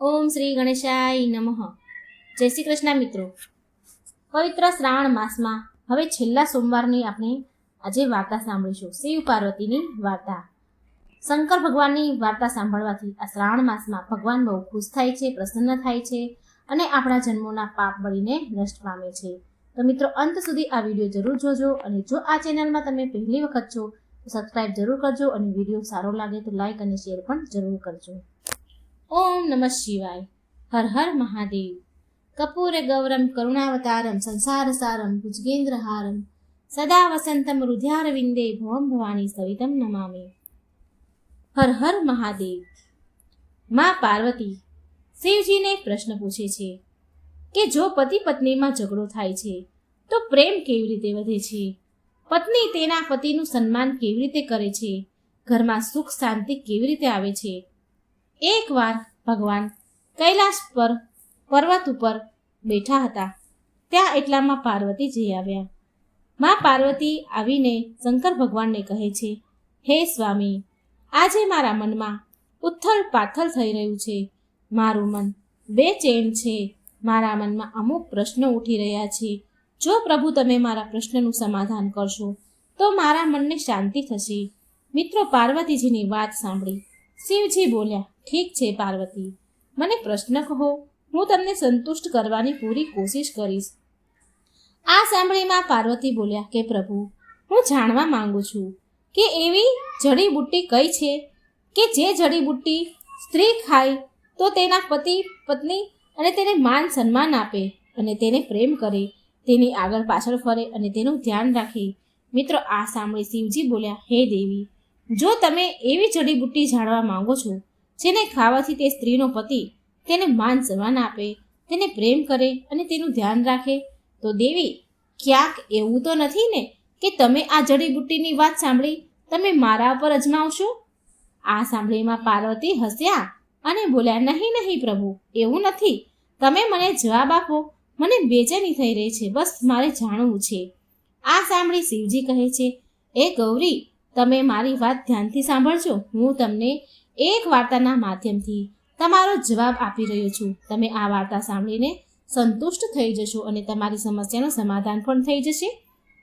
ઓમ શ્રી ગણેશાય નમઃ. જય શ્રી કૃષ્ણ મિત્રો. પવિત્ર શ્રાવણ માસમાં હવે છેલ્લા સોમવારની આપણે આજે વાર્તા સાંભળીશું. શિવ પાર્વતીની વાર્તા. શંકર ભગવાનની વાર્તા સાંભળવાથી આ શ્રાવણ માસમાં ભગવાન બહુ ખુશ થાય છે, પ્રસન્ન થાય છે અને આપણા જન્મોના પાપ બળીને નષ્ટ પામે છે. તો મિત્રો, અંત સુધી આ વિડીયો જરૂર જોજો અને જો આ ચેનલમાં તમે પહેલી વખત છો તો સબસ્ક્રાઇબ જરૂર કરજો અને વિડીયો સારો લાગે તો લાઈક અને શેર પણ જરૂર કરજો. ઓમ નમઃ શિવાય. હર હર મહાદેવ. કપૂર ગૌરમ કરુણાવતારમ સંસાર સારમ ભુજગેન્દ્રહારમ સદા વસંતમ હૃદયારવિંદે ભવમ ભવાની સવિતમ નમામિ. હર હર મહાદેવ. માં પાર્વતી શિવજીને પ્રશ્ન પૂછે છે કે જો પતિ પત્નીમાં ઝઘડો થાય છે તો પ્રેમ કેવી રીતે વધે છે? પત્ની તેના પતિનું સન્માન કેવી રીતે કરે છે? ઘરમાં સુખ શાંતિ કેવી રીતે આવે છે? એકવાર ભગવાન કૈલાશ પર પર્વત ઉપર બેઠા હતા. ત્યાં એટલામાં પાર્વતી જઈ આવ્યા. માં પાર્વતી આવીને શંકર ભગવાનને કહે છે, હે સ્વામી, આજે મારા મનમાં ઉથલ પાથલ થઈ રહ્યું છે. મારું મન બેચેન છે. મારા મનમાં અમુક પ્રશ્નો ઉઠી રહ્યા છે. જો પ્રભુ તમે મારા પ્રશ્નનું સમાધાન કરશો તો મારા મનને શાંતિ થશે. મિત્રો, પાર્વતીજીની વાત સાંભળી શિવજી બોલ્યા, ઠીક છે પાર્વતી, મને પ્રશ્ન કહો, હું તમને સંતુષ્ટ કરવાની પૂરી કોશિશ કરીશ. આ સાંભળીમાં પાર્વતી બોલ્યા કે પ્રભુ, હું જાણવા માંગુ છું કે એવી જડીબુટ્ટી કઈ છે કે જે જડીબુટ્ટી સ્ત્રી ખાય તો તેના પતિ પત્ની અને તેને માન સન્માન આપે અને તેને પ્રેમ કરે, તેની આગળ પાછળ ફરે અને તેનું ધ્યાન રાખે. મિત્રો, આ સાંભળી શિવજી બોલ્યા, હે દેવી, જો તમે એવી જડીબુટ્ટી જાણવા માંગો છો જેને ખાવાથી તે સ્ત્રીનો પતિ તેને માન સન્માન આપે, તેને પ્રેમ કરે અને તેનું ધ્યાન રાખે, તો દેવી, ક્યાંક એવું તો નથી ને કે તમે આ જડીબુટ્ટીની વાત સાંભળી તમે મારા પર અજમાવશો? આ સાંભળીમાં પાર્વતી હસ્યા અને બોલ્યા, નહીં નહીં પ્રભુ, એવું નથી. તમે મને જવાબ આપો, મને બેચેની થઈ રહી છે, બસ મારે જાણવું છે. આ સાંભળી શિવજી કહે છે, એ ગૌરી, તમે મારી વાત ધ્યાનથી સાંભળજો. હું તમને એક વાર્તાના માધ્યમથી તમારો જવાબ આપી રહ્યો છું. તમે આ વાર્તા સાંભળીને સંતુષ્ટ થઈ જશો અને તમારી સમસ્યાનું સમાધાન પણ થઈ જશે.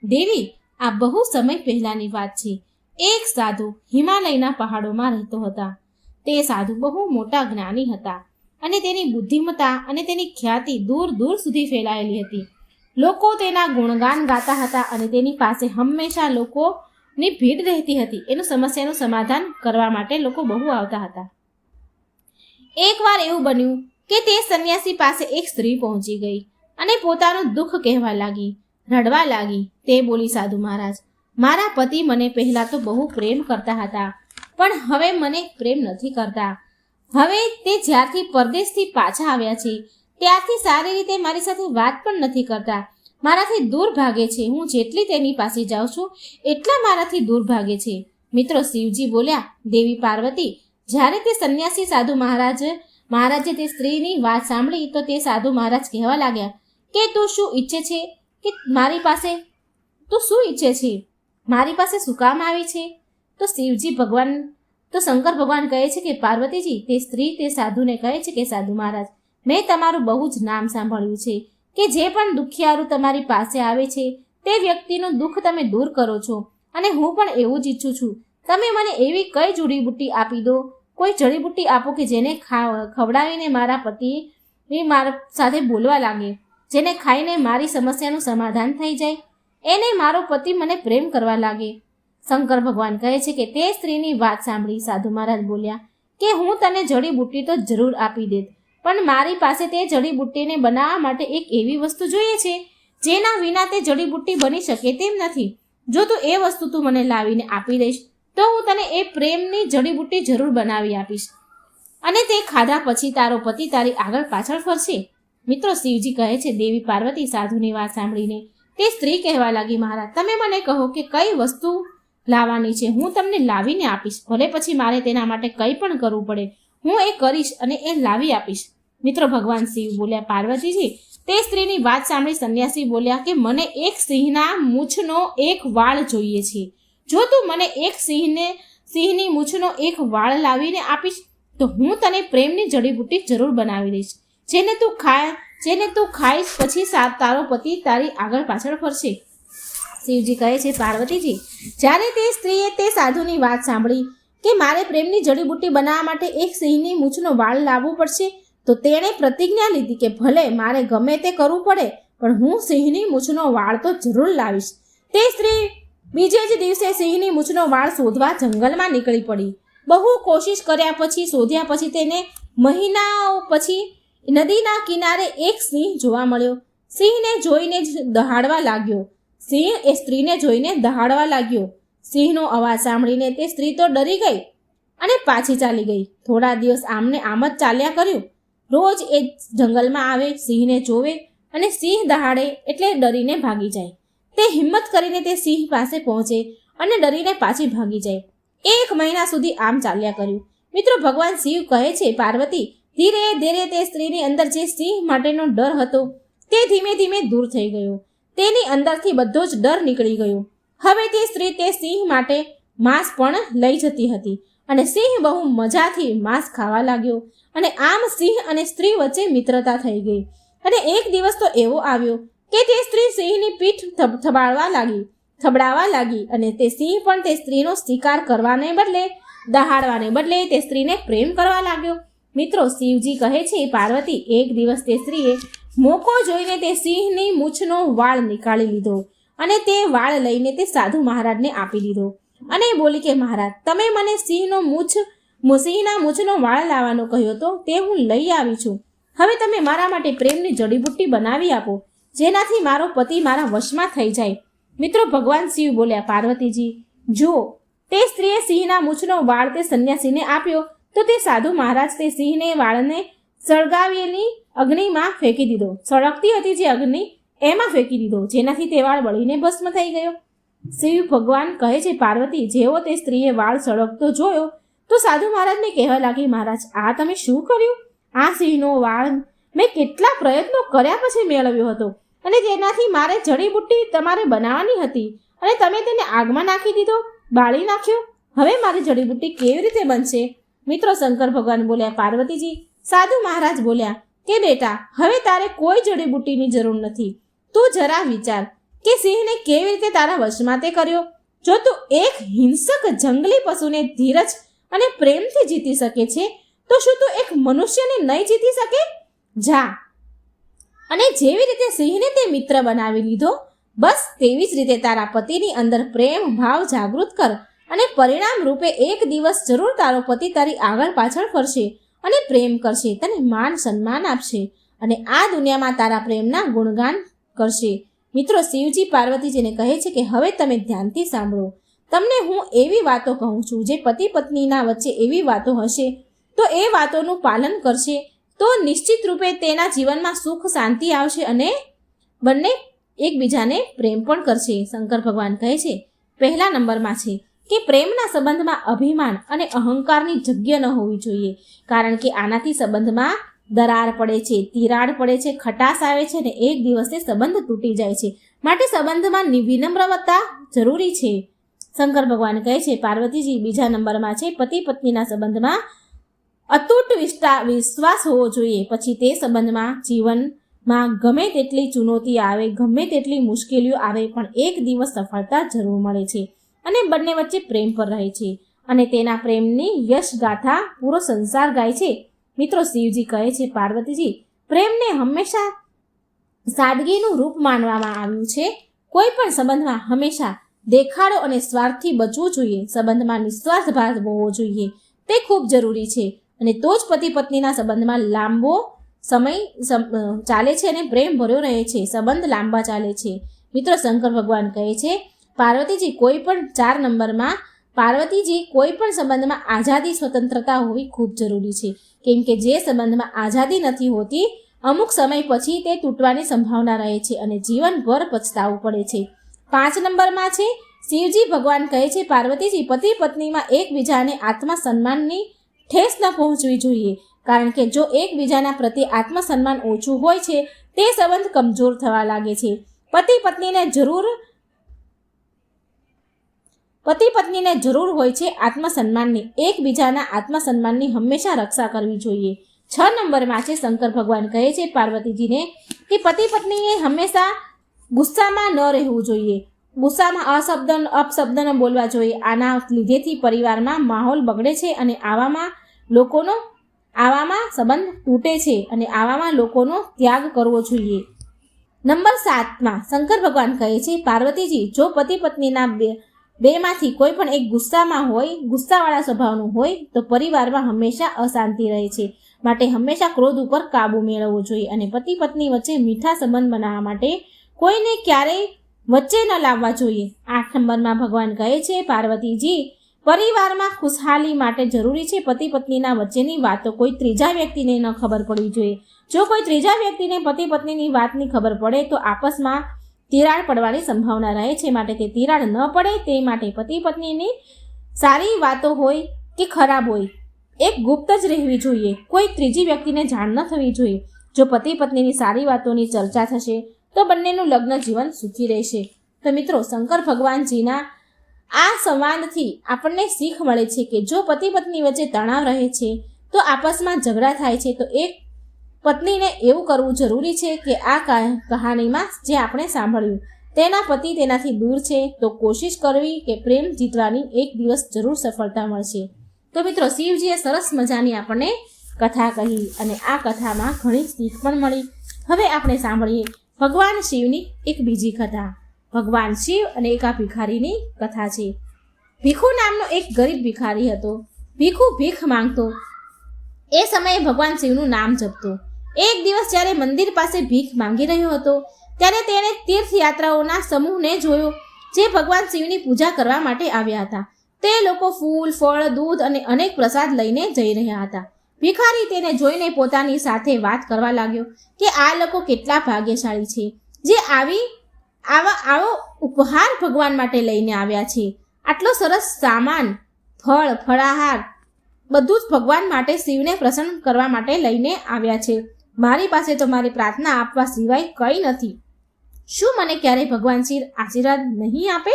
દેવી, આ બહુ સમય પહેલાની વાત છે. એક સાધુ હિમાલયના પહાડોમાં રહેતો હતા. તે સાધુ બહુ મોટા જ્ઞાની હતા અને તેની બુદ્ધિમત્તા અને તેની ખ્યાતિ દૂર દૂર સુધી ફેલાયેલી હતી. લોકો તેના ગુણગાન ગાતા હતા અને તેની પાસે હંમેશા લોકોની ભીડ રહેતી હતી. એનું સમસ્યાનું સમાધાન કરવા માટે લોકો બહુ આવતા હતા. એકવાર એવું બન્યું કે તે સંન્યાસી પાસે એક સ્ત્રી પહોંચી ગઈ અને પોતાનું દુઃખ કહેવા લાગી, રડવા લાગી. તે બોલી, સાધુ મહારાજ, મારા પતિ મને પહેલાં તો બહુ પ્રેમ કરતા હતા, પણ હવે મને પ્રેમ નથી કરતા. હવે તે જ્યારથી પરદેશથી પાછા આવ્યા છે ત્યારથી સારી રીતે મારી સાથે વાત પણ નથી કરતા. મારાથી દૂર ભાગે છે. હું જેટલી તેની પાસે જાઉં છું એટલા મારાથી દૂર ભાગે છે. મિત્રો, શિવજી બોલ્યા, દેવી પાર્વતી, જ્યારે તે સંન્યાસી સાધુ મહારાજે તે સ્ત્રીની વાત સાંભળી તો તે સાધુ મહારાજ કહેવા લાગ્યા કે તું શું ઈચ્છે છે કે મારી પાસે તું શું ઈચ્છે છે? મારી પાસે શું કામ આવી છે? તો શંકર ભગવાન કહે છે કે પાર્વતીજી, તે સ્ત્રી તે સાધુને કહે છે કે સાધુ મહારાજ, મેં તમારું બહુ જ નામ સાંભળ્યું છે કે જે પણ દુખિયારું તમારી પાસે આવે છે તે વ્યક્તિનું દુઃખ તમે દૂર કરો છો અને હું પણ એવું જ ઈચ્છું છું. તમે મને એવી કઈ જડીબુટ્ટી આપી દો, કોઈ જડીબુટ્ટી આપો કે જેને ખવડાવીને મારા પતિ મારા સાથે બોલવા લાગે, જેને ખાઈને મારી સમસ્યાનું સમાધાન થઈ જાય, એને મારો પતિ મને પ્રેમ કરવા લાગે. શંકર ભગવાન કહે છે કે તે સ્ત્રીની વાત સાંભળી સાધુ મહારાજ બોલ્યા કે હું તને જડીબુટ્ટી તો જરૂર આપી દેત, પણ મારી પાસે તે જડીબુટ્ટીને બનાવવા માટે એક એવી વસ્તુ જોઈએ છે જેના વિના તે જડીબુટ્ટી બની શકે તેમ નથી. જો તું એ વસ્તુ તું મને લાવીને આપી દઈશ તો હું તને એ પ્રેમની જડીબુટ્ટી જરૂર બનાવી આપીશ અને તે ખાધા પછી તારો પતિ તારી આગળ પાછળ ફરશે. મિત્રો, શિવજી કહે છે, દેવી પાર્વતી સાધુની વાત સાંભળીને તે સ્ત્રી કહેવા લાગી, મહારાજ, તમે મને કહો કે કઈ વસ્તુ લાવવાની છે, હું તમને લાવીને આપીશ. ભલે પછી મારે તેના માટે કંઈ પણ કરવું પડે, હું એ કરીશ અને એ લાવી આપીશ. મિત્રો, ભગવાન શિવ બોલ્યા, પાર્વતીજી, તે સ્ત્રીની વાત સાંભળી સંન્યાસી બોલ્યા કે મને એક સિંહના મૂછનો એક વાળ જોઈએ છે. જો તું મને એક સિંહની મૂછનો એક વાળ લાવીને આપીશ તો હું તને પ્રેમની જડીબુટ્ટી જરૂર બનાવી દઈશ, જેને તું ખાઈશ પછી તારો પતિ તારી આગળ પાછળ ફરશે. શિવજી કહે છે, પાર્વતીજી, જ્યારે તે સ્ત્રીએ તે સાધુની વાત સાંભળી કે મારે પ્રેમની જડીબુટ્ટી બનાવવા માટે એક સિંહની મૂછનો વાળ લાવવું પડશે, તો તેણે પ્રતિજ્ઞા લીધી કે ભલે મારે ગમે તે કરવું પડે, પણ હું સિંહની મૂછનો વાળ તો જરૂર લાવીશ. તે સ્ત્રી બીજે જ દિવસે સિંહની મૂછનો વાળ શોધવા જંગલમાં નીકળી પડી. બહુ કોશિશ કર્યા પછી શોધ્યા પછી તેને મહિનાઓ પછી નદીના કિનારે એક સિંહ જોવા મળ્યો. સિંહને જોઈને જ દહાડવા લાગ્યો. સિંહ એ સ્ત્રીને જોઈને દહાડવા લાગ્યો. સિંહનો અવાજ સાંભળીને તે સ્ત્રી તો ડરી ગઈ અને પાછી ચાલી ગઈ. થોડા દિવસ આમને આમ જ ચાલ્યા કર્યું. રોજ એ જંગલમાં આવે, સિંહને જોવે અને સિંહ દહાડે એટલે ડરીને ભાગી જાય. તે હિંમત કરીને તે સિંહ પાસે પહોંચે અને ડરીને પાછી ભાગી જાય. 1 મહિના સુધી આમ ચાલ્યા કર્યું. મિત્રો, ભગવાન શિવ કહે છે, પાર્વતી, ધીરે ધીરે તે સ્ત્રીની અંદર જે સિંહ માટેનો ડર હતો તે ધીમે ધીમે દૂર થઈ ગયો. તેની અંદરથી બધો જ ડર નીકળી ગયો. હવે તે સ્ત્રી તે સિંહ માટે માંસ પણ લઈ જતી હતી અને સિંહ બહુ મજાથી માંસ ખાવા લાગ્યો અને આમ સિંહ અને સ્ત્રી વચ્ચે મિત્રતા થઈ ગઈ. અને એક દિવસ તો એવો આવ્યો કે તે સ્ત્રી સિંહની પીઠ થબડાવવા લાગી અને તે સિંહ પણ તે સ્ત્રીનો શિકાર કરવાને બદલે દહાડવાને બદલે તે સ્ત્રીને પ્રેમ કરવા લાગ્યો. મિત્રો, શિવજી કહે છે, પાર્વતી, એક દિવસ તે સ્ત્રીએ મોકો જોઈને તે સિંહની મૂછનો વાળ નીકાળી લીધો અને તે વાળ લઈને તે સાધુ મહારાજને આપી દીધો અને બોલી કે, મહારાજ, તમે મને સિંહના મૂછનો વાળ લાવવાનો કહ્યો તો તે હું લઈ આવી છું. હવે તમે મારા માટે પ્રેમની જડીબુટ્ટી બનાવી આપો, જેનાથી મારો પતિ મારા વશમાં થઈ જાય. મિત્રો, ભગવાન શિવ બોલ્યા, પાર્વતીજી, જો તે સ્ત્રીએ સિંહના મૂછનો વાળ તે સંન્યાસીને આપ્યો તો તે સાધુ મહારાજ તે સિંહને વાળને સળગાવેલી અગ્નિમાં ફેંકી દીધો. સળગતી હતી જે અગ્નિ એમાં ફેંકી દીધો, જેનાથી તે વાળ બળીને ભસ્મ થઈ ગયો. શિવ ભગવાન કહે છે, પાર્વતી, જેવો તે સ્ત્રીએ વાળ સળગતો જોયો તો સાધુ મહારાજને કહેવા લાગી, મહારાજ, આ તમે શું કર્યું? આ સિંહનો વાળ મેં કેટલા પ્રયત્નો કર્યા પછી મેળવ્યો હતો અને તેનાથી મારે જડીબુટ્ટી તમારે બનાવવાની હતી અને તમે તેને આગમાં નાખી દીધો, બાળી નાખ્યો. હવે મારી જડીબુટ્ટી કેવી રીતે બનશે? મિત્રો, શંકર ભગવાન બોલ્યા, પાર્વતીજી, સાધુ મહારાજ બોલ્યા કે, બેટા, હવે તારે કોઈ જડીબુટ્ટીની જરૂર નથી. તું જરા વિચાર કે સિંહને કેવી રીતે તારા વશમાં તે કર્યો. જો તું એક હિંસક જંગલી પશુને ધીરજ અને પ્રેમથી જીતી શકે છે તો શું તું એક મનુષ્યને નહીં જીતી શકે? જા અને જેવી રીતે સિંહને તે મિત્ર બનાવી લીધો, બસ તેવી જ રીતે તારા પતિની અંદર પ્રેમ ભાવ જાગૃત કર અને પરિણામ રૂપે એક દિવસ જરૂર તારો પતિ તારી આગળ પાછળ ફરશે અને પ્રેમ કરશે, તને માન સન્માન આપશે અને આ દુનિયામાં તારા પ્રેમના ગુણગાન કરશે. મિત્રો, શિવજી પાર્વતીજીને કહે છે કે હવે તમે ધ્યાનથી સાંભળો. તમને હું એવી વાતો કહું છું જે પતિ પત્નીના વચ્ચે એવી વાતો હશે તો એ વાતોનું પાલન કરશે તો નિશ્ચિત રૂપે તેના જીવનમાં સુખ શાંતિ આવશે અને બંને એકબીજાને પ્રેમ પણ કરશે. શંકર ભગવાન કહે છે, પહેલા નંબરમાં છે કે પ્રેમના સંબંધમાં અભિમાન અને અહંકારની જગ્યા ન હોવી જોઈએ, કારણ કે આનાથી સંબંધમાં દરાર પડે છે, તિરાડ પડે છે, ખટાશ આવે છે અને એક દિવસે સંબંધ તૂટી જાય છે. માટે સંબંધમાં વિનમ્રતા જરૂરી છે. શંકર ભગવાન કહે છે, પાર્વતીજી, બીજા નંબરમાં છે પતિ પત્નીના સંબંધમાં અતૂટ વિશ્વાસ હોવો જોઈએ. પછી તે સંબંધમાં જીવનમાં ગમે તેટલી ચુનૌતી આવે, ગમે તેટલી મુશ્કેલીઓ આવે, પણ એક દિવસ સફળતા જરૂર મળે છે અને બંને વચ્ચે પ્રેમ પર રહે છે અને તેના પ્રેમની યશ ગાથા પૂરો સંસાર ગાય છે. મિત્રો, શિવજી કહે છે, પાર્વતીજી, પ્રેમને હંમેશા સાદગીનું રૂપ માનવામાં આવ્યું છે. કોઈ પણ સંબંધમાં હંમેશા દેખાડો અને સ્વાર્થથી બચવું જોઈએ. સંબંધમાં નિસ્વાર્થ ભાવ હોવો જોઈએ, તે ખૂબ જરૂરી છે અને તો જ પતિ પત્નીના સંબંધમાં લાંબો સમય ચાલે છે અને પ્રેમ ભર્યો રહે છે, સંબંધ લાંબા ચાલે છે. મિત્રો, શંકર ભગવાન કહે છે, પાર્વતીજી, કોઈ પણ 4 નંબરમાં પાર્વતીજી, કોઈ પણ સંબંધમાં આઝાદી સ્વતંત્રતા હોવી ખૂબ જરૂરી છે, કેમ કે જે સંબંધમાં આઝાદી નથી હોતી અમુક સમય પછી તે તૂટવાની સંભાવના રહે છે અને જીવનભર પછતાવું પડે છે. 5 નંબરમાં છે શિવજી ભગવાન કહે છે, પાર્વતીજી, પતિ પત્નીમાં એકબીજાને આત્મસન્માનની ઠેસ ન પહોંચવી જોઈએ, કારણ કે જો એકબીજાના પ્રત્યે આત્મસન્માન ઓછું હોય છે તે સંબંધ કમજોર થવા લાગે છે. પતિ પત્નીને જરૂર પતિ પત્નીને જરૂર હોય છે આત્મસન્માનની. એકબીજાના આત્મસન્માનની હંમેશા રક્ષા કરવી જોઈએ. 6 નંબરમાં છે શંકર ભગવાન કહે છે પાર્વતીજીને કે પતિ પત્નીએ હંમેશા ગુસ્સામાં ન રહેવું જોઈએ. ગુસ્સામાં અપશબ્દ ન બોલવા જોઈએ. આના લીધેથી પરિવારમાં માહોલ બગડે છે અને આવામાં સંબંધ તૂટે છે અને આવામાં લોકોનો ત્યાગ કરવો જોઈએ. નંબર 7માં શંકર ભગવાન કહે છે પાર્વતીજી, જો પતિ પત્નીના બેમાંથી કોઈ પણ એક ગુસ્સાવાળા સ્વભાવનું હોય તો પરિવારમાં હંમેશા અશાંતિ રહે છે. માટે હંમેશા ક્રોધ ઉપર કાબુ મેળવવો જોઈએ અને પતિ પત્ની વચ્ચે મીઠા સંબંધ બનાવવા માટે કોઈને ક્યારેય વચ્ચે ન લાવવા જોઈએ. 8 નંબરમાં ભગવાન કહે છે પાર્વતીજી, પરિવારમાં ખુશહાલી માટે જરૂરી છે પતિ પત્નીના વચ્ચેની વાતો કોઈ ત્રીજા વ્યક્તિને ન ખબર પડવી જોઈએ. જો કોઈ ત્રીજા વ્યક્તિને પતિ પત્નીની વાતની ખબર પડે તો આપસમાં તિરાડ પડવાની સંભાવના રહે છે. માટે તે તિરાડ ન પડે તે માટે પતિ પત્નીની સારી વાતો હોય કે ખરાબ હોય એક ગુપ્ત જ રહેવી જોઈએ. કોઈ ત્રીજી વ્યક્તિને જાણ ન થવી જોઈએ. જો પતિ પત્નીની સારી વાતોની ચર્ચા થશે તો બંનેનું લગ્ન જીવન સુખી રહેશે. તો મિત્રો, શંકર ભગવાનજીના આ સંવાદથી આપણને શીખ મળે છે કે જો પતિ પત્ની વચ્ચે તણાવ રહે છે તો આપસમાં ઝઘડા થાય છે તો એક પત્નીને એવું કરવું જરૂરી છે કે આ કહાનીમાં જે આપણે સાંભળ્યું તેના પતિ તેનાથી દૂર છે તો કોશિશ કરવી કે પ્રેમ જીતવાની એક દિવસ જરૂર સફળતા મળશે. તો મિત્રો, શિવજીએ સરસ મજાની આપણને કથા કહી અને આ કથામાં ઘણી શીખ પણ મળી. હવે આપણે સાંભળીએ ભગવાન શિવની એક બીજી કથા. ભગવાન શિવ અને એક આ ભિખારીની કથા છે. ભીખુ નામનો એક ગરીબ ભિખારી હતો. ભીખુ ભીખ માંગતો. એ સમયે ભગવાન શિવનું નામ જપતો. એક દિવસ જ્યારે મંદિર પાસે ભીખ માંગી રહ્યો હતો ત્યારે તેણે તીર્થયાત્રાઓના સમૂહને જોયો જે ભગવાન શિવની પૂજા કરવા માટે આવ્યા હતા. તે લોકો ફૂલ, ફળ, દૂધ અને અનેક પ્રસાદ લઈને જઈ રહ્યા હતા. ભિખારી તેને જોઈને પોતાની સાથે વાત કરવા લાગ્યો કે આ લોકો કેટલા ભાગ્યશાળી છે જે આવો ઉપહાર ભગવાન માટે લઈને આવ્યા છે. આટલો સરસ સામાન, ફળ, ફળાહાર બધું જ ભગવાન માટે શિવને પ્રસન્ન કરવા માટે લઈને આવ્યા છે. મારી પાસે તો મારી પ્રાર્થના આપવા સિવાય કંઈ નથી. શું મને ક્યારેય ભગવાન શિવ આશીર્વાદ નહીં આપે?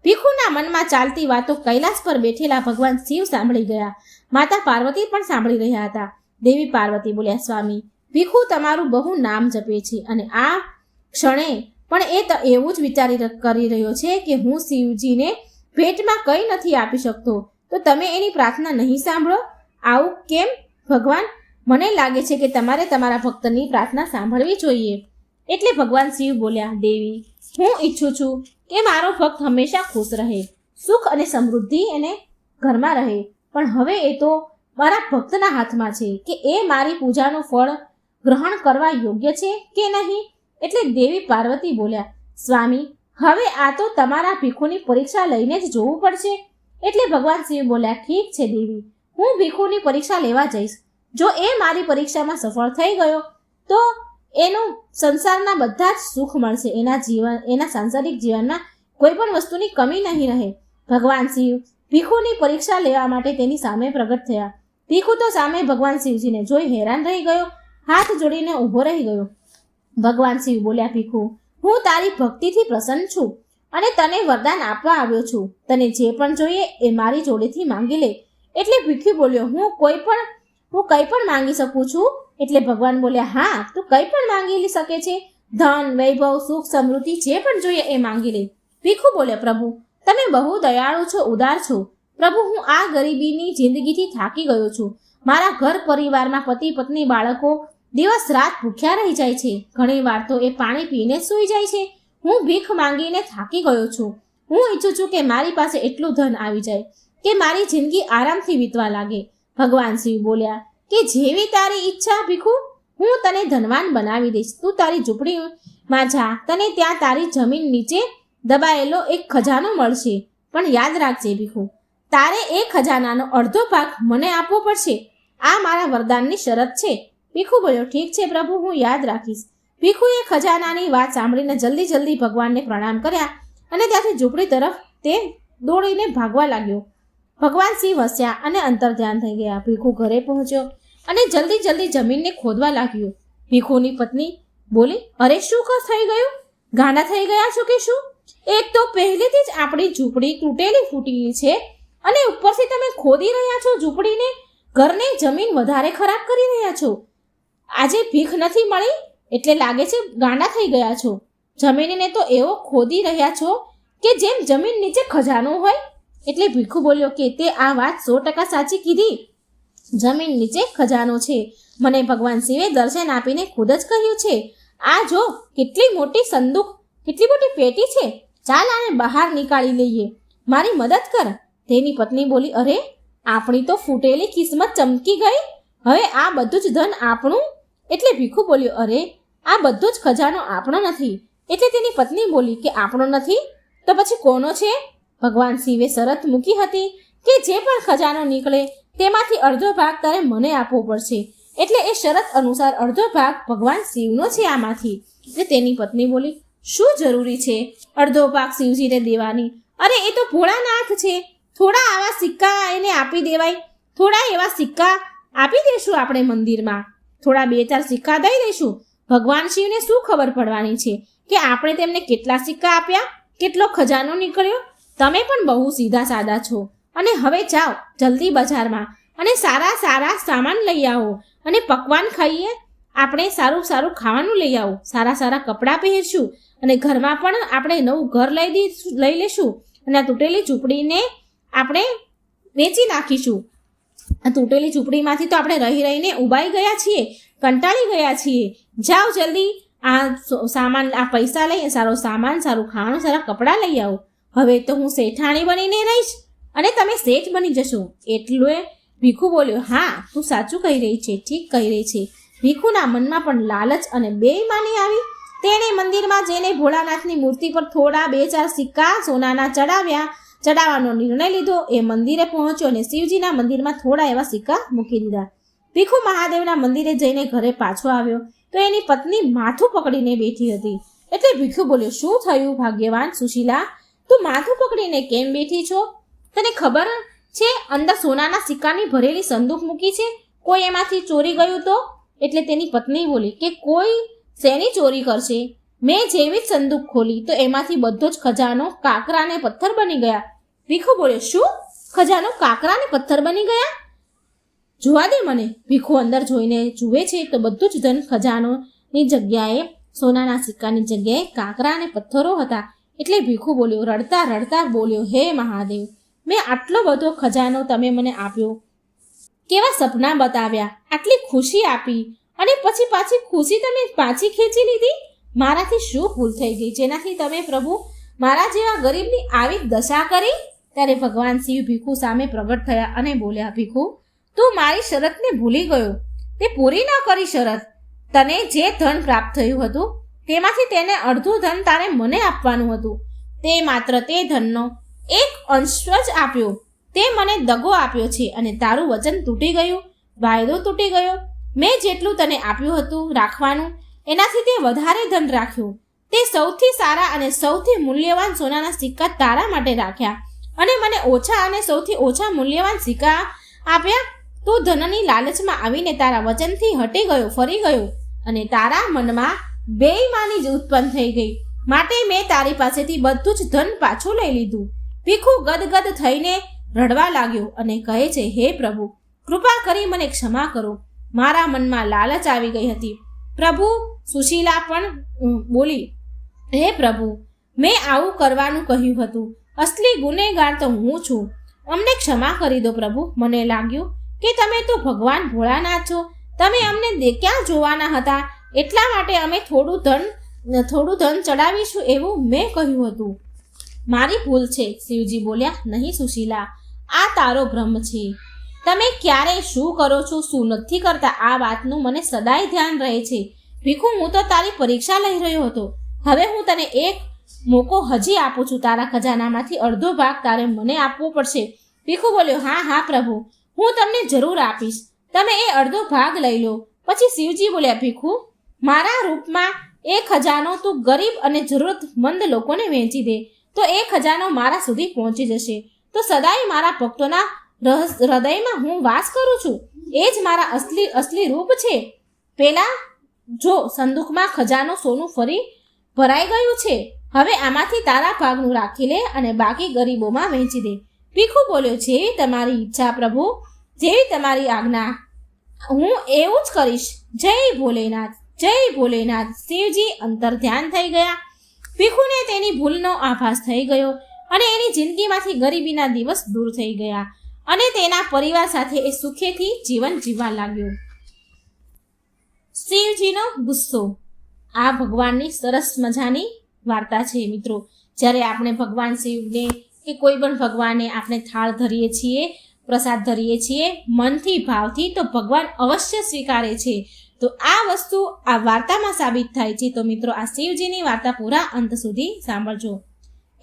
ભીખુના મનમાં ચાલતી વાતો કૈલાસ પર બેઠેલા ભગવાન શિવ સાંભળી ગયા. માતા પાર્વતી પણ સાંભળી રહ્યા હતા. દેવી પાર્વતી બોલ્યા, સ્વામી, ભીખુ તમારું બહુ નામ જપે છે અને આ ક્ષણે પણ એવું જ કરી રહ્યો છે કે હું શિવજીને ભેટમાં કંઈ નથી આપી શકતો. તો તમે એની પ્રાર્થના નહીં સાંભળો? આવું કેમ ભગવાન? મને લાગે છે કે તમારે તમારા ભક્તની પ્રાર્થના સાંભળવી જોઈએ. એટલે ભગવાન શિવ બોલ્યા, દેવી, હું ઈચ્છું છું કે મારો ભક્ત હંમેશા ખુશ રહે, સુખ અને સમૃદ્ધિ એને ઘરમાં રહે. પણ હવે એ તો મારા ભક્તના હાથમાં છે કે એ મારી પૂજાનું ફળ ગ્રહણ કરવા યોગ્ય છે કે નહીં. એટલે દેવી પાર્વતી બોલ્યા, સ્વામી, હવે આ તો તમારા ભીખુની પરીક્ષા લઈને જ જોવું પડશે. એટલે ભગવાન શિવ બોલ્યા, ઠીક છે દેવી, હું ભીખુની પરીક્ષા લેવા જઈશ. જો એ મારી પરીક્ષામાં સફળ થઈ ગયો તો એનું સંસારના બધા જ સુખ મળશે. એના સાંસારિક જીવનમાં કોઈ પણ વસ્તુની કમી નહીં રહે. ભગવાન શિવ ભીખુની પરીક્ષા લેવા માટે તેની સામે પ્રગટ થયા. ભીખુ તો સામે ભગવાન શિવજીને જોઈ હેરાન રહી ગયો, હાથ જોડીને ઊભો રહી ગયો. ભગવાન શિવ બોલ્યા, ભીખુ, હું તારી ભક્તિથી પ્રસન્ન છું અને તને વરદાન આપવા આવ્યો છું. તને જે પણ જોઈએ એ મારી જોડેથી માંગી લે. એટલે ભીખુ બોલ્યો, હું કંઈ પણ માંગી શકું છું? એટલે ભગવાન બોલ્યા, હા, તું કંઈ પણ માંગી શકે છે. ધન, વૈભવ, સુખ, સમૃદ્ધિ જે પણ જોઈએ એ માંગી લે. ભીખુ બોલ્યા, પ્રભુ, તમે બહુ દયાળુ છો, ઉદાર છો. પ્રભુ, હું આ ગરીબીની જિંદગીથી થાકી ગયો છું. મારા ઘર પરિવારમાં પતિ પત્ની બાળકો દિવસ રાત ભૂખ્યા રહી જાય છે. ઘણી વાર તો એ પાણી પીને સૂઈ જાય છે. હું ભીખ માંગીને થાકી ગયો છું. હું ઈચ્છું છું કે મારી પાસે એટલું ધન આવી જાય કે મારી જિંદગી આરામથી વીતવા લાગે. ભગવાન શિવ બોલ્યા કે જેવી તારી ઈચ્છા ભીખુ, હું તને ધનવાન બનાવી દઈશ. તું તારી ઝૂંપડીમાં જા, તને ત્યાં તારી જમીન નીચે દબાયેલો એક ખજાનો મળશે. પણ યાદ રાખજે ભીખુ, તારે એ ખજાનાનો અડધો ભાગ મને આપવો પડશે. આ મારા વરદાનની શરત છે. ભીખુ બોલ્યો, ઠીક છે પ્રભુ, હું યાદ રાખીશ. ભીખુએ ખજાનાની વાત સાંભળીને જલ્દી ભગવાનને પ્રણામ કર્યા અને ત્યાંથી ઝૂંપડી તરફ તે દોડીને ભાગવા લાગ્યો. ભગવાન શિવ હસ્યા અને અંતર્ધ્યાન થઈ ગયા. ભીખુ ઘરે પહોંચ્યો અને જલ્દી જમીનને ખોદવા લાગ્યો. ભીખુની પત્ની બોલી, અરે શું થઈ ગયું? ગાંડા થઈ ગયા છો કે શું? એક તો પહેલેથી જ આપણી ઝૂંપડી તૂટેલી ફૂટેલી છે અને ઉપરથી તમે ખોદી રહ્યા છો ઝૂંપડીને, ઘરને જમીન વધારે ખરાબ કરી રહ્યા છો. આજે ભીખ નથી મળી એટલે લાગે છે ગાંડા થઈ ગયા છો. જમીનને તો એવો ખોદી રહ્યા છો કે જેમ જમીન નીચે ખજાનો હોય. એટલે ભીખુ બોલ્યો કે તે આ વાત 100% સાચી કીધી. જમીન નીચે ખજાનો છે. મને ભગવાન શિવે દર્શન આપીને ખુદ જ કહ્યું છે, આ જો કેટલી મોટી સંદૂક, કેટલી મોટી પેટી છે, ચાલ આને બહાર નીકાળી લઈએ, મારી મદદ કર. તેની પત્ની બોલી, અરે આપણી તો ફૂટેલી કિસ્મત ચમકી ગઈ, હવે આ બધું જ ધન આપણું? એટલે ભીખુ બોલ્યો, અરે આ બધો જ ખજાનો આપણો નથી. એટલે તેની પત્ની બોલી કે આપણો નથી તો પછી કોનો છે? ભગવાન શિવે શરત મૂકી હતી કે જે પણ ખજાનો નીકળે તેમાંથી અડધો ભાગ તારે મને આપવો પડશે. એટલે એ શરત અનુસાર અડધો ભાગ ભગવાન શિવનો છે આમાંથી. એટલે તેની પત્ની બોલી, શું જરૂરી છે અડધો ભાગ શિવજીને દેવાની? અરે એ તો ભોળાનાથ છે, થોડા આવા સિક્કા એને આપી દેવાય. થોડા એવા સિક્કા આપી દઈશું આપણે મંદિરમાં, થોડા 2-4 સિક્કા દઈ દઈશું. ભગવાન શિવને શું ખબર પડવાની છે કે આપણે તેમને કેટલા સિક્કા આપ્યા, કેટલો ખજાનો નીકળ્યો? તમે પણ બહુ સીધા સાદા છો. અને હવે જાઓ જલ્દી બજારમાં અને સારા સારા સામાન લઈ આવો અને પકવાન ખાઈએ. આપણે સારું સારું ખાવાનું લઈ આવો, સારા સારા કપડાં પહેરશું અને ઘરમાં પણ આપણે નવું ઘર લઈ લેશું અને આ તૂટેલી ઝૂંપડીને આપણે વેચી નાખીશું. આ તૂટેલી ઝૂંપડીમાંથી તો આપણે રહી રહીને ઉબાઈ ગયા છીએ, કંટાળી ગયા છીએ. જાઓ જલ્દી આ સામાન, આ પૈસા લઈ સારો સામાન, સારું ખાવાનું, સારા કપડાં લઈ આવો. હવે તો હું શેઠાણી બનીને રહીશ અને તમે શેઠ બની જશો. એટલું ભીખુ બોલ્યો, હા તું સાચું કહી રહી છે, ઠીક કહી રહી છે. ભીખુના મનમાં પણ લાલચ અને બેઈમાની આવી. તેણે મંદિરમાં જઈને ભોળાનાથની મૂર્તિ પર થોડા 2-4 સિક્કા સોનાના ચડાવવાનો નિર્ણય લીધો. એ મંદિરે પહોંચ્યો અને શિવજીના મંદિરમાં થોડા એવા સિક્કા મૂકી દીધા. ભીખુ મહાદેવના મંદિરે જઈને ઘરે પાછો આવ્યો તો એની પત્ની માથું પકડીને બેઠી હતી. એટલે ભીખુ બોલ્યો, શું થયું ભાગ્યવાન સુશીલા, તું માથું પકડીને કેમ બેઠી છો? તને ખબર છે અંદર સોનાના સિક્કાની ભરેલી સંદૂક મૂકી છે, કોઈ એમાંથી ચોરી ગયું તો? એટલે તેની પત્ની બોલી કે કોઈ શેની ચોરી કરશે? મેં જેવી જ સંદૂક ખોલી તો એમાંથી બધો જ ખજાનો કાંકરા અને પથ્થર બની ગયા. ભીખુ બોલ્યો, શું ખજાનો કાંકરા અને પથ્થર બની ગયા? જોવા દે મને. ભીખુ અંદર જોઈને જુએ છે તો બધું જ ધન ખજાનોની જગ્યાએ, સોનાના સિક્કાની જગ્યાએ કાંકરા અને પથ્થરો હતા. એટલે ભીખુ બોલ્યો, રડતા રડતા બોલ્યો, હે મહાદેવ, મેં આટલો બધો ખજાનો તમે મને આપ્યો, કેવા સપના બતાવ્યા, આટલી ખુશી આપી અને પછી પાછી ખુશી તમે પાછી ખેંચી લીધી. મારાથી શું ભૂલ થઈ ગઈ જેનાથી તમે પ્રભુ મારા જેવા ગરીબની આવી દશા કરી? ત્યારે ભગવાન શિવ ભીખુ સામે પ્રગટ થયા અને બોલ્યા, ભીખુ તું મારી શરતને ભૂલી ગયો, તે પૂરી ન કરી શરત. તને જે ધન પ્રાપ્ત થયું હતું તેમાંથી તેને અડધું ધન તારે મને આપવાનું હતું. તે માત્ર તે ધનનો એક અંશ જ આપ્યો. તે મને દગો આપ્યો છે અને તારું વચન તૂટી ગયું, વાયદો તૂટી ગયો. મેં જેટલું તને આપ્યું હતું રાખવાનું એનાથી તે વધારે ધન રાખ્યું. તે સૌથી સારા અને સૌથી મૂલ્યવાન સોનાના સિક્કા તારા માટે રાખ્યા અને મને ઓછા અને સૌથી ઓછા મૂલ્યવાન સિક્કા આપ્યા. તું ધનની લાલચમાં આવીને તારા વચનથી હટી ગયો, ફરી ગયો અને તારા મનમાં બેઈમાની જ ઉત્પન્ન થઈ ગઈ. માટે મેં તારી પાસેથી બધું જ ધન પાછું લઈ લીધું. ભીખુ ગદગદ થઈને રડવા લાગ્યો અને કહે છે, હે પ્રભુ, કૃપા કરી મને ક્ષમા કરો, મારા મનમાં લાલચ આવી ગઈ હતી. પ્રભુ સુશીલા પણ બોલી, હે પ્રભુ, મેં આવું કરવાનું કહ્યું હતું, અસલી ગુનેગાર તો હું છું, અમને ક્ષમા કરી દો પ્રભુ. મને લાગ્યું કે તમે તો ભગવાન ભોળાનાથ છો, તમે અમને ક્યાં જોવાના હતા, એટલા માટે અમે થોડું ધન ચડાવીશું એવું મેં કહ્યું હતું. મારી ભૂલ છે. શિવજી બોલ્યા, નહીં સુશીલા, આ તારો ભ્રમ છે. તમે ક્યારે શું કરો છો શું નથી કરતા આ વાતનું મને સદાય ધ્યાન રહે છે. ભીખુ, હું તો તારી પરીક્ષા લઈ રહ્યો હતો. હવે હું તને એક મોકો હજી આપું છું. તારા ખજાનામાંથી અડધો ભાગ તારે મને આપવો પડશે. ભીખુ બોલ્યો, હા પ્રભુ, હું તમને જરૂર આપીશ, તમે એ અડધો ભાગ લઈ લો. પછી શિવજી બોલ્યા, ભીખુ, મારા રૂપમાં એ ખજાનો તું ગરીબ અને જરૂરતમંદ લોકોને વહેંચી દે તો એ ખજાનો મારા સુધી પહોંચી જશે. તો સદાય મારા ભક્તોના હૃદયમાં હું વાસ કરું છું. એ જ મારા અસલી રૂપ છે. પેલા જો સંદૂકમાં ખજાનો સોનું ફરી ભરાઈ ગયું છે, હવે આમાંથી તારા ભાગનું રાખી લે અને બાકી ગરીબોમાં વહેંચી દે. ભીખુ બોલ્યો, જેવી તમારી ઈચ્છા પ્રભુ, જેવી તમારી આજ્ઞા, હું એવું જ કરીશ. જય ભોલેનાથ, જય ભોલેનાથ. શિવજી અંતર ધ્યાન થઈ ગયા. ભીખુને તેની ભૂલનો આભાસ થઈ ગયો અને એની જિંદગીમાંથી ગરીબીના દિવસ દૂર થઈ ગયા અને તેના પરિવાર સાથે એ સુખેથી જીવન જીવવા લાગ્યો. શિવજીનો ગુસ્સો. આ ભગવાનની સરસ મજાની વાર્તા છે મિત્રો. જ્યારે આપણે ભગવાન શિવને કે કોઈ પણ ભગવાનને આપણે થાળ ધરીએ છીએ, પ્રસાદ ધરીએ છીએ મનથી ભાવથી, તો ભગવાન અવશ્ય સ્વીકારે છે. તો આ વસ્તુ આ વાર્તામાં સાબિત થાય છે. તો મિત્રો આ શિવજીની વાર્તા પૂરા અંત સુધી સાંભળજો.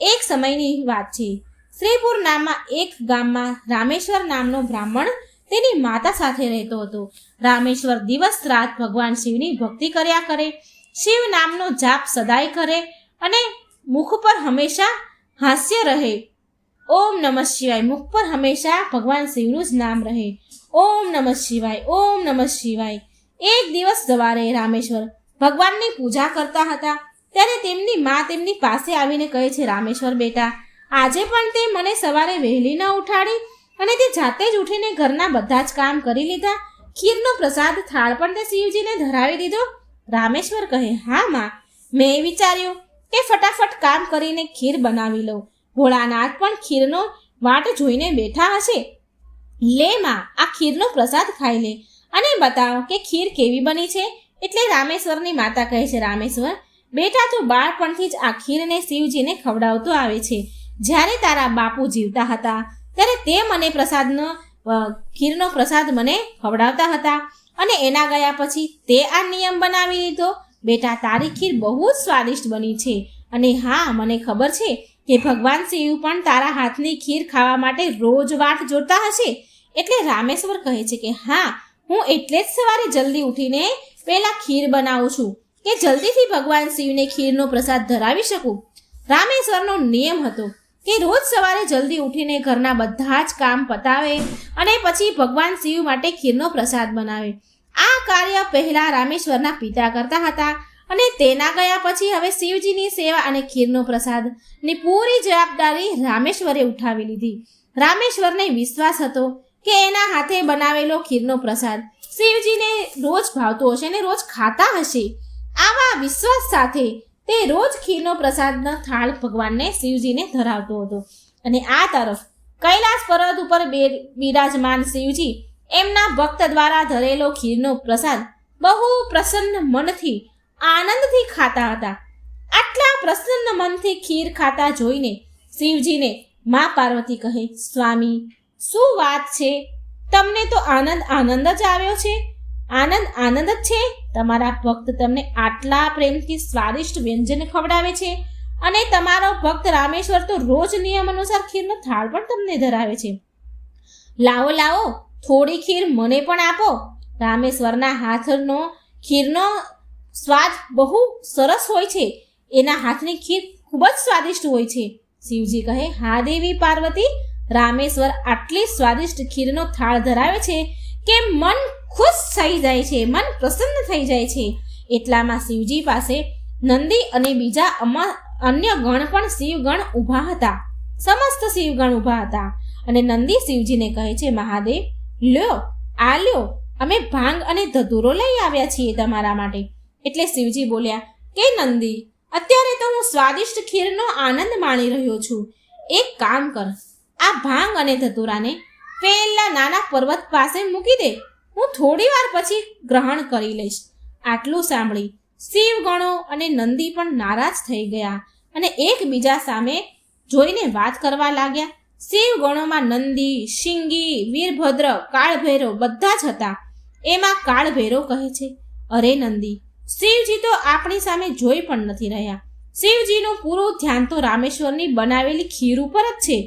એક સમયની વાત છે. શ્રીપુર નામમાં એક ગામમાં રામેશ્વર નામનો બ્રાહ્મણ તેની માતા સાથે રહેતો હતો. રામેશ્વર દિવસ રાત ભગવાન શિવની ભક્તિ કર્યા કરે, શિવ નામનો જાપ સદાય કરે અને મુખ પર હંમેશા હાસ્ય રહે. ઓમ નમઃ શિવાય. મુખ પર હંમેશા ભગવાન શિવનું જ નામ રહે. ઓમ નમઃ શિવાય, ઓમ નમઃ શિવાય. એક દિવસ સવારે રામેશ્વર ભગવાનની પૂજા કરતા હતા ત્યારે તેમની મા તેમની પાસે આવીને કહે છે, રામેશ્વર બેટા, આજે પણ તે મને સવારે વહેલી ન ઉઠાડી અને તે જાતે જ ઉઠીને ઘરના બધા જ કામ કરી લીધા. ખીરનો પ્રસાદ થાળ પણ તે શિવજીને ધરાવી દીધો. રામેશ્વર કહે, હા માં, મેં વિચાર્યું કે ફટાફટ કામ કરીને ખીર બનાવી લઉં. ભોળાનાથ પણ ખીરનો વાટ જોઈને બેઠા હશે. લે માં, આ ખીરનો પ્રસાદ ખાઈ લે અને બતાવો કે ખીર કેવી બની છે. એટલે રામેશ્વરની માતા કહે છે, રામેશ્વર બેટા, તું બાળપણથી જ આ ખીરને શિવજીને ખવડાવતો આવે છે. જ્યારે તારા બાપુ જીવતા હતા ત્યારે તે મને ખીરનો પ્રસાદ મને ખવડાવતા હતા અને એના ગયા પછી તે આ નિયમ બનાવી લીધો. બેટા, તારી ખીર બહુ જ સ્વાદિષ્ટ બની છે અને હા, મને ખબર છે કે ભગવાન શિવ પણ તારા હાથની ખીર ખાવા માટે રોજ વાટ જોતા હશે. એટલે રામેશ્વર કહે છે કે હા, હું એટલે જ સવારે જલ્દી ઉઠીને પહેલા ખીર બનાવું છું કે જલ્દીથી ભગવાન શિવને ખીરનો પ્રસાદ ધરાવી શકું. રામેશ્વરનો નિયમ હતો કે રોજ સવારે જલ્દી ઉઠીને ઘરના બધા જ કામ પતાવે અને પછી ભગવાન શિવ માટે ખીરનો પ્રસાદ બનાવે. આ કાર્ય પહેલા રામેશ્વરના પિતા કરતા હતા અને તેના ગયા પછી હવે શિવજીની સેવા અને ખીરનો પ્રસાદની પૂરી જવાબદારી રામેશ્વરે ઉઠાવી લીધી. રામેશ્વરને વિશ્વાસ હતો કે એના હાથે બનાવેલો ખીરનો પ્રસાદ શિવજીને રોજ ભાવતો હશે અને રોજ ખાતા હશે. આવા વિશ્વાસ સાથે તે રોજ ખીરનો પ્રસાદનો થાળ ભગવાનને શિવજીને ધરાવતો હતો. અને આ તરફ કૈલાસ પર્વત ઉપર બિરાજમાન શિવજી એમના ભક્ત દ્વારા ધરેલો ખીરનો પ્રસાદ બહુ પ્રસન્ન મનથી આનંદથી ખાતા હતા. આટલા પ્રસન્ન મનથી ખીર ખાતા જોઈને શિવજીને મા પાર્વતી કહે, સ્વામી, શું વાત છે? તમને તો આનંદ જ આવ્યો છે. આનંદ જ છે. તમારા ભક્ત તમને આટલા પ્રેમથી સ્વાદિષ્ટ વ્યંજન ખવડાવે છે અને તમારો ભક્ત રામેશ્વર તો રોજ નિયમ અનુસાર ખીરનો થાળ પણ તમને ધરાવે છે. લાવો લાવો, થોડી ખીર મને પણ આપો. રામેશ્વરના હાથનો ખીરનો સ્વાદ બહુ સરસ હોય છે. એના હાથની ખીર ખૂબ જ સ્વાદિષ્ટ હોય છે. શિવજી કહે, હા દેવી પાર્વતી, રામેશ્વર આટલી સ્વાદિષ્ટ ખીરનો થાળ ધરાવે છે કે મન ખુશ થઈ જાય છે, મન પ્રસન્ન થઈ જાય છે. એટલામાં શિવજી પાસે નંદી અને બીજા અન્ય ગણ પણ શિવગણ ઊભા હતા. સમસ્ત શિવગણ ઊભા હતા અને નંદી શિવજીને કહે છે, મહાદેવ, લ્યો, અમે ભાંગ અને ધતૂરો લઈ આવ્યા છીએ તમારા માટે. એટલે શિવજી બોલ્યા કે નંદી, અત્યારે તો હું સ્વાદિષ્ટ ખીરનો આનંદ માણી રહ્યો છું. એક કામ કર, આ ભાંગ અને ધતૂરાને પેલા નાના પર્વત પાસે મૂકી દે. હું થોડી વાર પછી ગ્રહણ કરી લઈશ. આટલું સાંભળી શિવગણો અને નંદી પણ નારાજ થઈ ગયા અને એકબીજા સામે જોઈને વાત કરવા લાગ્યા. શિવગણોમાં નંદી, શિંગી, વીરભદ્ર, કાળભૈરવ બધા જ હતા. એમાં કાળભૈરવ કહે છે, અરે નંદી, શિવજી તો આપણી સામે જોઈ પણ નથી રહ્યા. શિવજીનું પૂરું ધ્યાન તો રામેશ્વરની બનાવેલી ખીર ઉપર જ છે.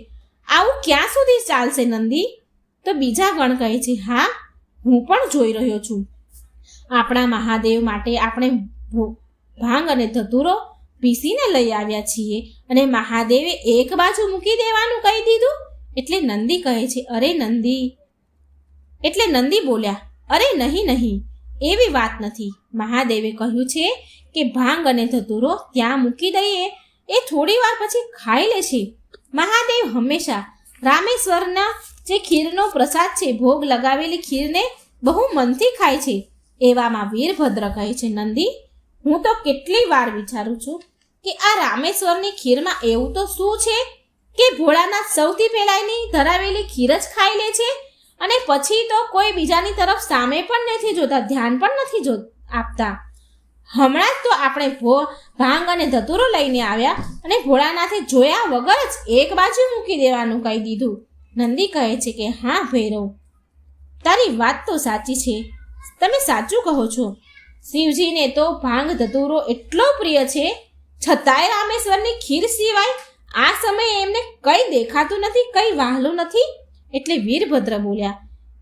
આવું ક્યાં સુધી ચાલશે નંદી? તો બીજા ગણ કહે છે, હા, હું પણ જોઈ રહ્યો છું. આપણા મહાદેવ માટે આપણે ભાંગ અને ધતૂરો પીસીને લઈ આવ્યા છીએ અને મહાદેવે એક બાજુ મૂકી દેવાનું કહી દીધું. એટલે નંદી કહે છે, અરે નંદી, એટલે નંદી બોલ્યા, અરે નહીં, એવી વાત નથી. મહાદેવે કહ્યું છે કે ભાંગ અને ધતૂરો ત્યાં મૂકી દઈએ એ થોડી વાર પછી ખાઈ લે છે. મહાદેવ હંમેશા રામેશ્વરના જે ખીરનો પ્રસાદ છે, ભોગ લગાવેલી ખીરને બહુ મનથી ખાય છે. એવામાં વીરભદ્ર કહે છે, નંદી, હું તો કેટલી વાર વિચારું છું કે આ રામેશ્વરની ખીરમાં એવું તો શું છે કે ભોળાનાથ સૌથી પહેલા એની ધરાવેલી ખીર જ ખાઈ લે છે અને પછી તો કોઈ બીજાની તરફ સામે પણ નથી જોતા, ધ્યાન પણ નથી આપતા. હમણાં જ તો આપણે ભાંગ અને ધતુરો લઈને આવ્યા અને ભોળાનાથે જોયા વગર જ એક બાજુ મૂકી દેવાનું કહી દીધું. નંદી કહે છે કે હા ભૈરવ, તારી વાત તો સાચી છે, તમે સાચું કહો છો. શિવજીને તો ભાંગ ધતુરો એટલો પ્રિય છે, છતાંય રામેશ્વરની ખીર સિવાય આ સમયે એમને કંઈ દેખાતું નથી, કંઈ વહાલું નથી. એટલે વીરભદ્ર બોલ્યા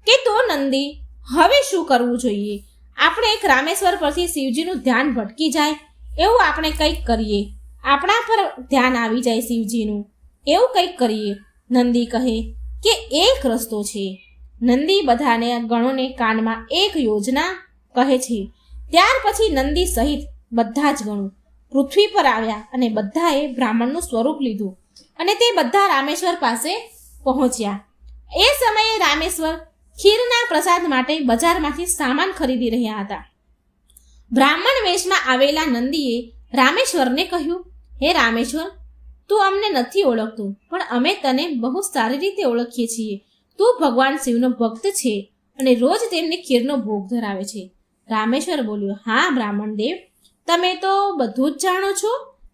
કે તો નંદી, હવે શું કરવું જોઈએ? આપણે એક રામેશ્વર પરથી શિવજીનું ધ્યાન ભટકી જાય એવું આપણે કંઈક કરીએ, આપણા પર ધ્યાન આવી જાય શિવજીનું, એવું કંઈક કરીએ. નંદી કહે કે એક રસ્તો છે. નંદી બધાને ગણોને કાનમાં એક યોજના કહે છે. ત્યાર પછી નંદી સહિત બધા જ ગણો પૃથ્વી પર આવ્યા અને બધાએ બ્રાહ્મણનું સ્વરૂપ લીધું અને તે બધા રામેશ્વર પાસે પહોંચ્યા. એ સમયે રામેશ્વર ખીરના પ્રસાદ માટે બજારમાંથી સામાન ખરીદી રહ્યા હતા. બ્રાહ્મણ વેશમાં આવેલા નંદીએ રામેશ્વરને કહ્યું, હે રામેશ્વર, તું અમને નથી ઓળખતું, પણ અમે તને બહુ સારી રીતે ઓળખીએ છીએ. તું ભગવાન શિવનો ભક્ત છે અને રોજ તેમની ખીરનો ભોગ ધરાવે છે. રામેશ્વર બોલ્યો, હા બ્રાહ્મણ દેવ, તમે તો બધું જ જાણો છો.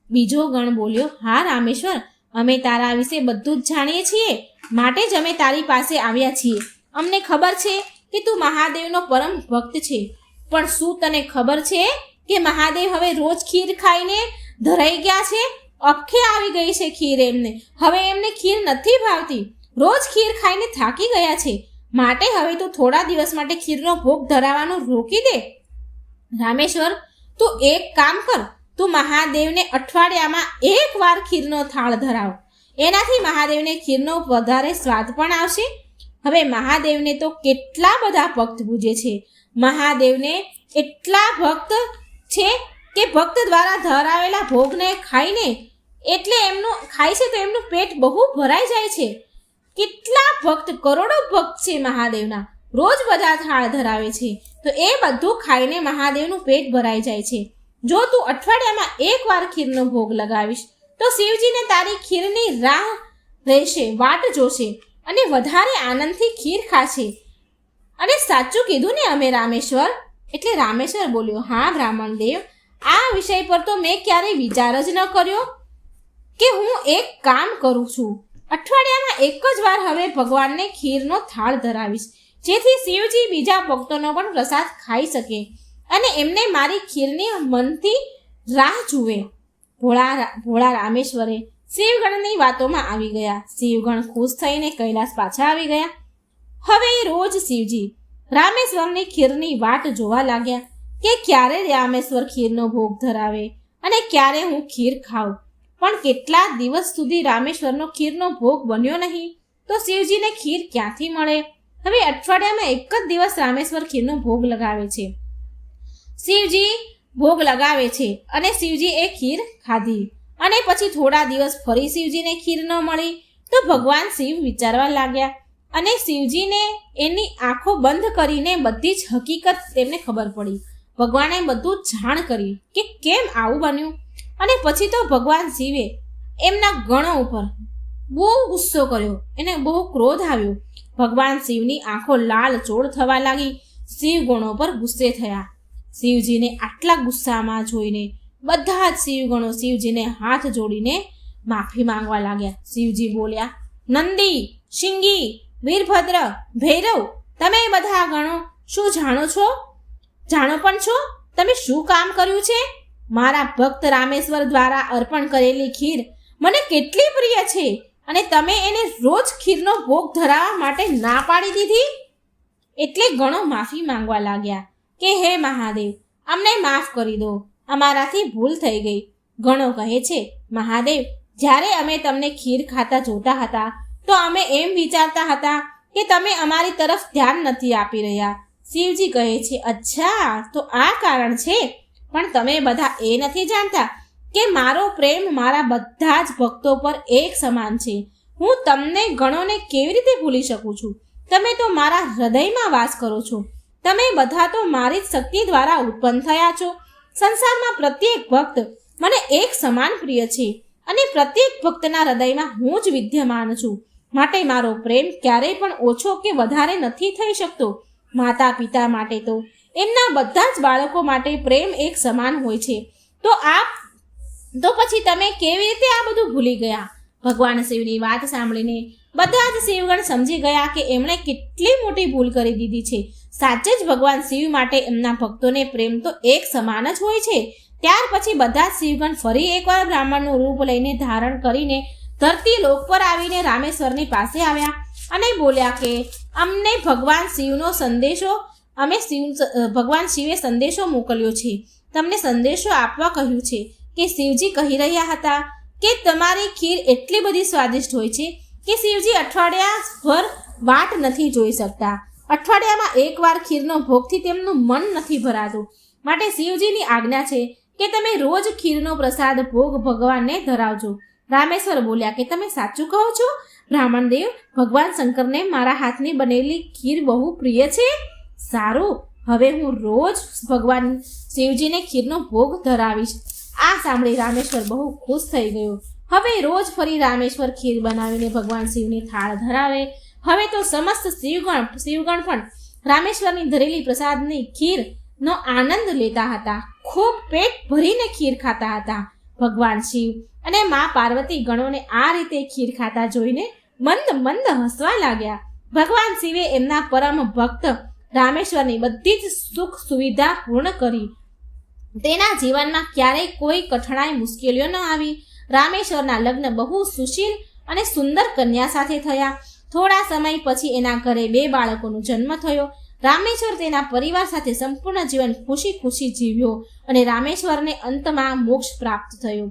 બીજો ગણ બોલ્યો, હા રામેશ્વર, અમે તારા વિશે બધું જ જાણીએ છીએ, માટે જ અમે તારી પાસે આવ્યા છીએ. અમને ખબર છે કે તું મહાદેવનો પરમ ભક્ત છે, પણ શું તને ખબર છે કે મહાદેવ હવે રોજ ખીર ખાઈને ધરાઈ ગયા છે? અખે આવી ગઈ છે ખીર એમને. હવે એમને ખીર નથી ભાવતી, રોજ ખીર ખાઈને થાકી ગયા છે, માટે હવે તું થોડા દિવસ માટે ખીરનો ભોગ ધરાવવાનું રોકી દે. રામેશ્વર, તું એક કામ કર, તું મહાદેવને અઠવાડિયામાં એક વાર ખીરનો થાળ ધરાવ. એનાથી મહાદેવને ખીરનો વધારે સ્વાદ પણ આવશે. હવે મહાદેવને તો કેટલા બધા ભક્ત પૂજે છે. મહાદેવને એટલા ભક્ત છે કે ભક્ત દ્વારા ધરાવેલા ભોગને ખાઈને એટલે એમનું ખાય છે તો એમનું પેટ બહુ ભરાઈ જાય છે. કેટલા ભક્ત, કરોડો ભક્ત છે મહાદેવના, રોજ બધા થાળ ધરાવે છે, તો એ બધું ખાઈને મહાદેવનું પેટ ભરાઈ જાય છે. જો તું અઠવાડિયામાં એક વાર ખીરનો ભોગ લગાવીશ તો શિવજીને તારી ખીરની રાહ રહેશે, વાટ જોશે અને વધારે આનંદથી ખીર ખાશે. અને સાચું કીધું ને અમે રામેશ્વર? એટલે રામેશ્વર બોલ્યો, હા બ્રાહ્મણ દેવ, આ વિષય પર તો મેં ક્યારેય વિચાર જ ન કર્યો કે હું એક કામ કરું છું, અઠવાડિયામાં એક જ વાર હવે ભગવાનને ખીરનો થાળ ધરાવીશ, જેથી શિવજી બીજા ભક્તોનો પણ પ્રસાદ ખાઈ શકે અને એમને મારી ખીરની મનથી રાહ જુએ. ભોળા રામેશ્વરે શિવગણની વાતોમાં આવી ગયા. શિવગણ ખુશ થઈને કૈલાસ પાછા આવી ગયા. હવે રોજ શિવજી રામેશ્વરની ખીરની વાટ જોવા લાગ્યા કે ક્યારે રામેશ્વર ખીરનો ભોગ ધરાવે અને ક્યારે હું ખીર ખાઉં. પણ કેટલા દિવસ સુધી રામેશ્વરનો ખીરનો ભોગ બન્યો નહીં, તો શિવજીને ખીર ક્યાંથી મળે? હવે અઠવાડિયામાં એક જ દિવસ રામેશ્વર ખીરનો ભોગ લગાવે છે. શિવજી ભોગ લગાવે છે અને શિવજી એ ખીર ખાધી અને પછી થોડા દિવસ ફરી શિવજીને ખીર ન મળી તો ભગવાન શિવ વિચારવા લાગ્યા અને શિવજીને એની આંખો બંધ કરીને બધી જ હકીકત તેમને ખબર પડી. ભગવાને બધું જાણ કરી કે કેમ આવું બન્યું. અને પછી તો ભગવાન શિવે એમના ગણો ઉપર બહુ ગુસ્સો કર્યો, એને બહુ ક્રોધ આવ્યો. ભગવાન શિવની આંખો લાલ ચોળ થવા લાગી. શિવ ગણો પર ગુસ્સે થયા. શિવજીને આટલા ગુસ્સામાં જોઈને બધા જ શિવગણો શિવજીને હાથ જોડીને માફી માંગવા લાગ્યા. શિવજી બોલ્યા, નંદી, શિંગી, વીરભદ્ર, ભૈરવ, તમે બધા ગણો શું જાણો છો? જાણો પણ છો તમે શું કામ કર્યું છે? મારા ભક્ત રામેશ્વર દ્વારા અર્પણ કરેલી ખીર મને કેટલી પ્રિય છે અને તમે એને રોજ ખીરનો ભોગ ધરાવવા માટે ના પાડી દીધી. એટલે ગણો માફી માંગવા લાગ્યા કે હે મહાદેવ, અમને માફ કરી દો, અમારાથી ભૂલ થઈ ગઈ. ગણો કહે છે, મહાદેવ, જ્યારે અમે તમને ખીર ખાતા જોતા હતા તો અમે એમ વિચારતા હતા કે તમે અમારી તરફ ધ્યાન નથી આપી રહ્યા. શિવજી કહે છે, અચ્છા, તો આ કારણ છે. પણ તમે બધા એ નથી જાણતા કે મારો પ્રેમ મારા બધા જ ભક્તો પર એક સમાન છે. હું તમને ગણોને કેવી રીતે ભૂલી શકું છું? તમે તો મારા હૃદયમાં વાસ કરો છો. તમે બધા તો મારી જ શક્તિ દ્વારા ઉત્પન્ન થયા છો. સંસારમાં પ્રત્યેક ભક્ત મને એક સમાન પ્રિય છે અને પ્રત્યેક ભક્તના હૃદયમાં હું જ વિદ્યમાન છું. માટે મારો પ્રેમ ક્યારેય પણ ઓછો કે વધારે નથી થઈ શકતો. માતા પિતા માટે તો એમના બધા જ બાળકો માટે પ્રેમ એક સમાન હોય છે. તો પછી તમે કેવી રીતે આ બધું ભૂલી ગયા? ભગવાન શિવની વાત સાંભળીને બધા જ શિવગણ સમજી ગયા કે એમણે કેટલી મોટી ભૂલ કરી દીધી છે. સાચે જ ભગવાન શિવ માટે એમના ભક્તોને પ્રેમ તો એક સમાન જ હોય છે. ત્યાર પછી બધા જ શિવગણ ફરી એકવાર બ્રાહ્મણનું રૂપ લઈને ધારણ કરીને ધરતી લોક પર આવીને રામેશ્વરની પાસે આવ્યા અને બોલ્યા કે અમને ભગવાન શિવે સંદેશો મોકલ્યો છે. તમને સંદેશો આપવા કહ્યું છે કે શિવજી કહી રહ્યા હતા કે તમારી ખીર એટલી બધી સ્વાદિષ્ટ હોય છે કે શિવજી અઠવાડિયાભર વાટ નથી જોઈ શકતા. અઠવાડિયામાં એકવાર ખીરનો ભોગથી તેમનું મન નથી ભરાતું. માટે શિવજીની આજ્ઞા છે કે તમે રોજ ખીરનો પ્રસાદ ભોગ ભગવાનને ધરાવજો. રામેશ્વર બોલ્યા કે તમે સાચું કહો છો બ્રાહ્મણદેવ? ભગવાન શંકરને મારા હાથની બનેલી ખીર બહુ પ્રિય છે. સારું, હવે હું રોજ ભગવાન શિવજીને ખીરનો ભોગ ધરાવીશ. આ સાંભળી રામેશ્વર બહુ ખુશ થઈ ગયો. હવે રોજ ફરી રામેશ્વર ખીર બનાવીને ભગવાન શિવને થાળ ધરાવે. હવે તો સમસ્ત શિવગણ પણ રામેશ્વરની ધરેલી પ્રસાદની ખીરનો આનંદ લેતા હતા. ખૂબ પેટ ભરીને ખીર ખાતા હતા. ભગવાન શિવ અને મા પાર્વતી ગણોને આ રીતે ખીર ખાતા જોઈને મંદ મંદ હસવા લાગ્યા. ભગવાન શિવે એમના પરમ ભક્ત રામેશ્વરની બધી જ સુખ સુવિધા પૂર્ણ કરી. તેના જીવનમાં ક્યારેય કોઈ કઠણાઈ મુશ્કેલીઓ ન આવી. રામેશ્વરના લગ્ન બહુ સુશીલ અને સુંદર કન્યા સાથે થયા. થોડા સમય પછી એના ઘરે 2 બાળકોનો જન્મ થયો. રામેશ્વર તેના પરિવાર સાથે સંપૂર્ણ જીવન ખુશી ખુશી જીવ્યો અને રામેશ્વરને અંતમાં મોક્ષ પ્રાપ્ત થયો.